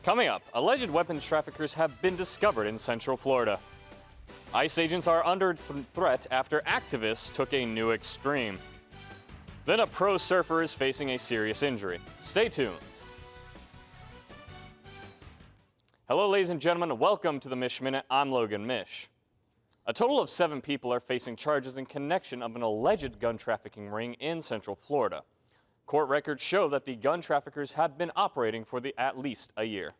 Coming up, alleged weapons traffickers have been discovered in Central Florida. ICE agents are under threat after activists took a new extreme. Then a pro surfer is facing a serious injury. Stay tuned. Hello, ladies and gentlemen. Welcome to the Mish Minute. I'm Logan Mish. A total of 7 people are facing charges in connection of an alleged gun trafficking ring in Central Florida. Court records show that the gun traffickers have been operating for at least a year.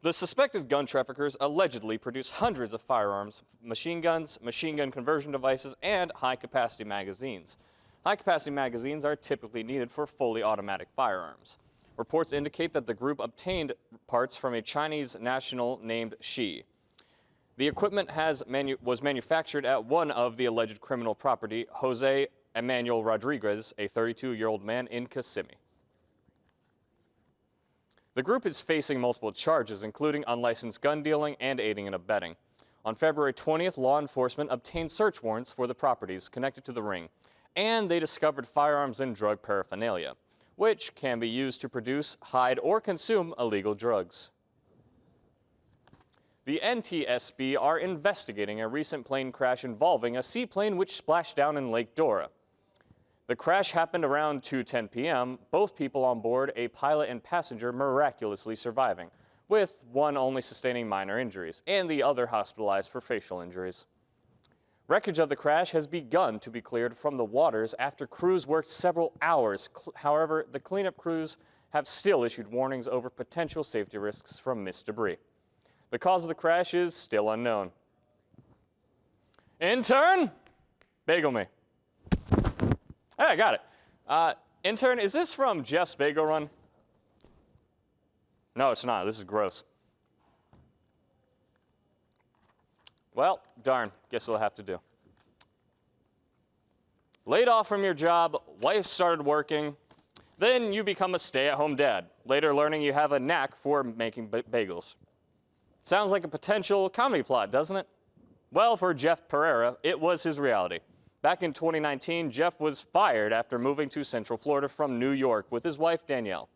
The suspected gun traffickers allegedly produce hundreds of firearms, machine guns, machine gun conversion devices, and high-capacity magazines. High-capacity magazines are typically needed for fully automatic firearms. Reports indicate that the group obtained parts from a Chinese national named Shi. The equipment was manufactured at one of the alleged criminal property, Jose Emmanuel Rodriguez, a 32-year-old man in Kissimmee. The group is facing multiple charges, including unlicensed gun dealing and aiding and abetting. On February 20th, law enforcement obtained search warrants for the properties connected to the ring, and they discovered firearms and drug paraphernalia, which can be used to produce, hide, or consume illegal drugs. The NTSB are investigating a recent plane crash involving a seaplane which splashed down in Lake Dora. The crash happened around 2:10 p.m., both people on board, a pilot and passenger, miraculously surviving, with one only sustaining minor injuries and the other hospitalized for facial injuries. Wreckage of the crash has begun to be cleared from the waters after crews worked several hours. However, the cleanup crews have still issued warnings over potential safety risks from mist debris. The cause of the crash is still unknown. Intern, bagel me. Hey, I got it. Intern, is this from Jeff's Bagel Run? No, it's not. This is gross. Well, darn. Guess it'll have to do. Laid off from your job, wife started working, then you become a stay-at-home dad, later learning you have a knack for making bagels. Sounds like a potential comedy plot, doesn't it? Well, for Jeff Pereira, it was his reality. Back in 2019, Jeff was fired after moving to Central Florida from New York with his wife, Danielle.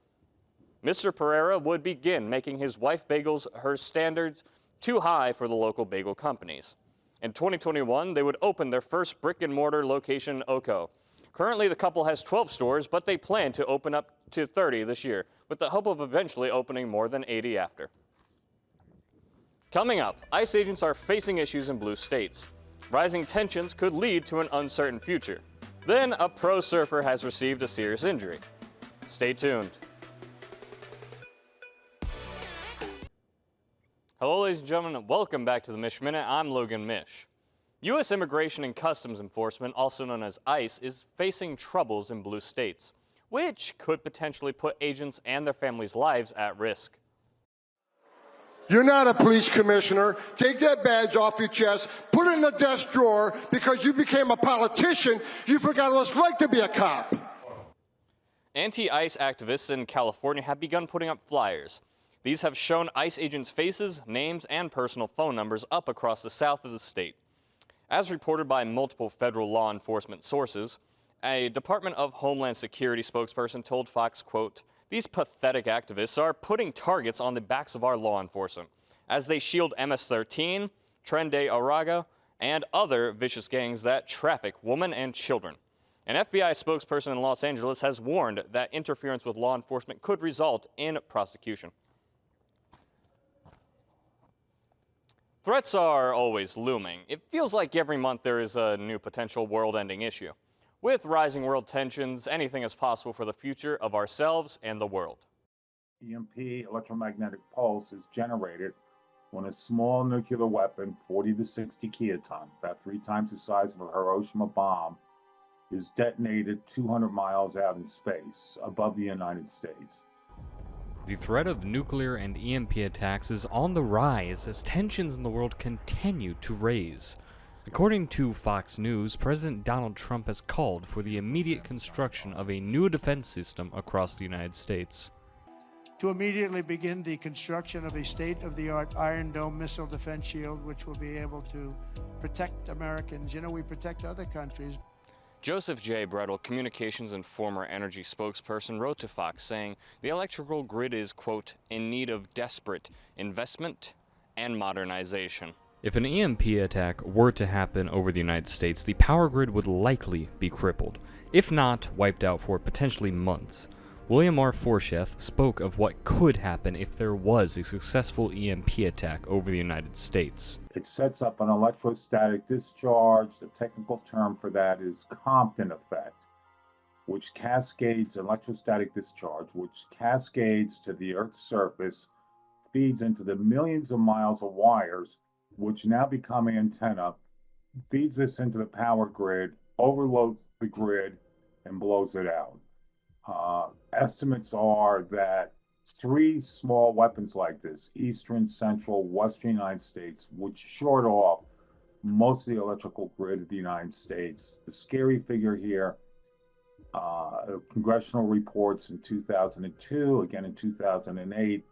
Mr. Pereira would begin making his wife bagels her standards too high for the local bagel companies. In 2021, they would open their first brick-and-mortar location in Oco. Currently, the couple has 12 stores, but they plan to open up to 30 this year, with the hope of eventually opening more than 80 after. Coming up, ICE agents are facing issues in blue states. Rising tensions could lead to an uncertain future. Then, a pro surfer has received a serious injury. Stay tuned. Hello, ladies and gentlemen, and welcome back to the Mish Minute. I'm Logan Mish. U.S. Immigration and Customs Enforcement, also known as ICE, is facing troubles in blue states, which could potentially put agents and their families' lives at risk. You're not a police commissioner. Take that badge off your chest, put it in the desk drawer. Because you became a politician, you forgot what it's like to be a cop. Anti-ICE activists in California have begun putting up flyers. These have shown ICE agents' faces, names, and personal phone numbers up across the south of the state. As reported by multiple federal law enforcement sources, a Department of Homeland Security spokesperson told Fox, quote, "These pathetic activists are putting targets on the backs of our law enforcement as they shield MS-13, Tren de Aragua, and other vicious gangs that traffic women and children." An FBI spokesperson in Los Angeles has warned that interference with law enforcement could result in prosecution. Threats are always looming. It feels like every month there is a new potential world-ending issue. With rising world tensions, anything is possible for the future of ourselves and the world. EMP, electromagnetic pulse, is generated when a small nuclear weapon, 40 to 60 kiloton, about 3 times the size of a Hiroshima bomb, is detonated 200 miles out in space above the United States. The threat of nuclear and EMP attacks is on the rise as tensions in the world continue to raise. According to Fox News, President Donald Trump has called for the immediate construction of a new defense system across the United States. To immediately begin the construction of a state-of-the-art Iron Dome missile defense shield, which will be able to protect Americans. You know, we protect other countries. Joseph J. Brettel, communications and former energy spokesperson, wrote to Fox saying the electrical grid is, quote, in need of desperate investment and modernization. If an EMP attack were to happen over the United States, the power grid would likely be crippled, if not wiped out for potentially months. William R. Forsyth spoke of what could happen if there was a successful EMP attack over the United States. It sets up an electrostatic discharge. The technical term for that is Compton effect, which cascades electrostatic discharge, which cascades to the Earth's surface, feeds into the millions of miles of wires, which now become antenna, feeds this into the power grid, overloads the grid, and blows it out. Estimates are that 3 small weapons like this, eastern, central, western United States, would short off most of the electrical grid of the United States. The scary figure here, congressional reports in 2002, again in 2008,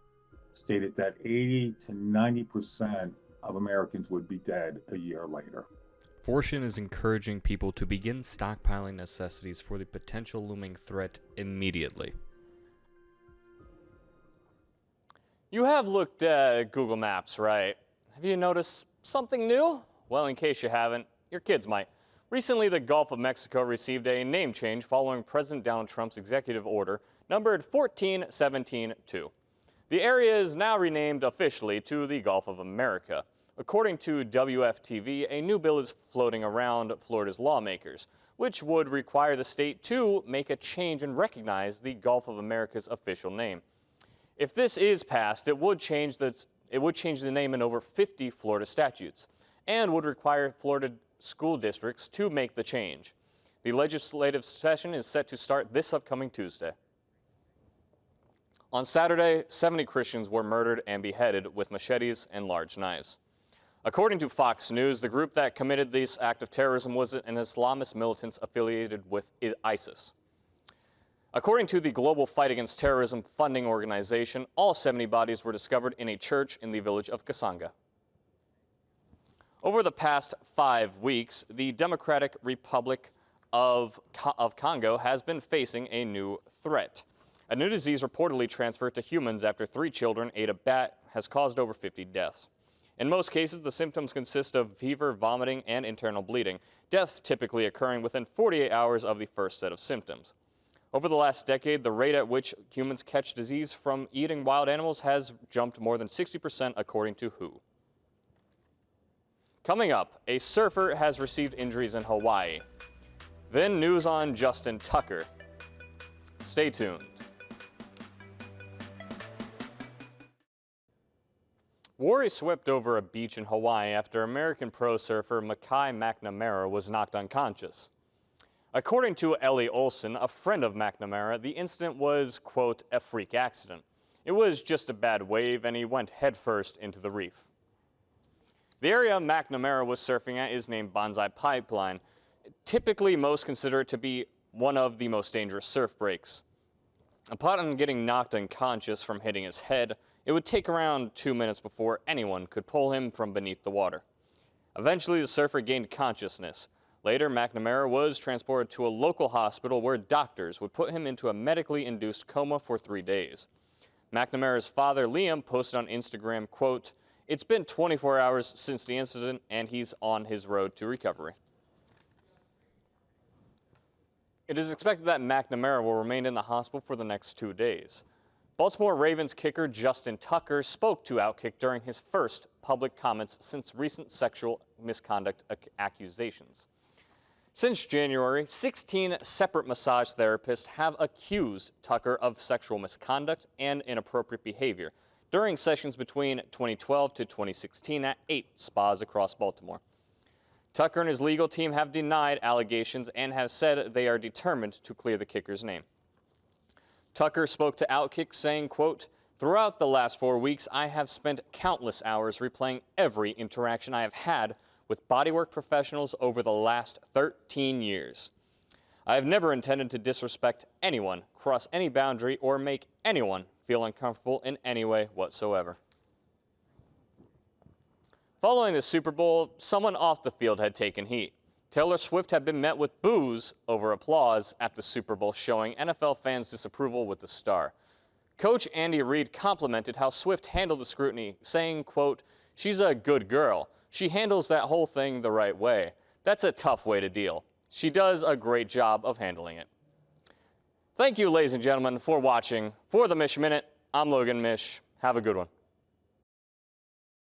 stated that 80 to 90% of Americans would be dead a year later. Fortune is encouraging people to begin stockpiling necessities for the potential looming threat immediately. You have looked at Google Maps, right? Have you noticed something new? Well, in case you haven't, your kids might. Recently, the Gulf of Mexico received a name change following President Donald Trump's executive order numbered 14172. The area is now renamed officially to the Gulf of America. According to WFTV, a new bill is floating around Florida's lawmakers, which would require the state to make a change and recognize the Gulf of America's official name. If this is passed, it would change the name in over 50 Florida statutes and would require Florida school districts to make the change. The legislative session is set to start this upcoming Tuesday. On Saturday, 70 Christians were murdered and beheaded with machetes and large knives. According to Fox News, the group that committed this act of terrorism was an Islamist militant affiliated with ISIS. According to the Global Fight Against Terrorism funding organization, all 70 bodies were discovered in a church in the village of Kasanga. Over the past 5 weeks, the Democratic Republic of Congo has been facing a new threat. A new disease reportedly transferred to humans after 3 children ate a bat has caused over 50 deaths. In most cases, the symptoms consist of fever, vomiting, and internal bleeding, death typically occurring within 48 hours of the first set of symptoms. Over the last decade, the rate at which humans catch disease from eating wild animals has jumped more than 60%, according to WHO. Coming up, a surfer has received injuries in Hawaii. Then news on Justin Tucker. Stay tuned. Worry swept over a beach in Hawaii after American pro surfer Mackay McNamara was knocked unconscious. According to Ellie Olson, a friend of McNamara, the incident was, quote, a freak accident. It was just a bad wave and he went headfirst into the reef. The area McNamara was surfing at is named Bonsai Pipeline. Typically, most consider it to be one of the most dangerous surf breaks. Upon getting knocked unconscious from hitting his head, it would take around 2 minutes before anyone could pull him from beneath the water. Eventually, the surfer gained consciousness. Later, McNamara was transported to a local hospital where doctors would put him into a medically induced coma for 3 days. McNamara's father, Liam, posted on Instagram, quote, "It's been 24 hours since the incident and he's on his road to recovery." It is expected that McNamara will remain in the hospital for the next 2 days. Baltimore Ravens kicker Justin Tucker spoke to Outkick during his first public comments since recent sexual misconduct accusations. Since January, 16 separate massage therapists have accused Tucker of sexual misconduct and inappropriate behavior during sessions between 2012 to 2016 at 8 spas across Baltimore. Tucker and his legal team have denied allegations and have said they are determined to clear the kicker's name. Tucker spoke to Outkick saying, quote, "Throughout the last 4 weeks, I have spent countless hours replaying every interaction I have had with bodywork professionals over the last 13 years. I have never intended to disrespect anyone, cross any boundary, or make anyone feel uncomfortable in any way whatsoever." Following the Super Bowl, someone off the field had taken heat. Taylor Swift had been met with boos over applause at the Super Bowl, showing NFL fans' disapproval with the star. Coach Andy Reid complimented how Swift handled the scrutiny, saying, quote, "She's a good girl. She handles that whole thing the right way. That's a tough way to deal. She does a great job of handling it." Thank you, ladies and gentlemen, for watching. For the Mish Minute, I'm Logan Mish. Have a good one.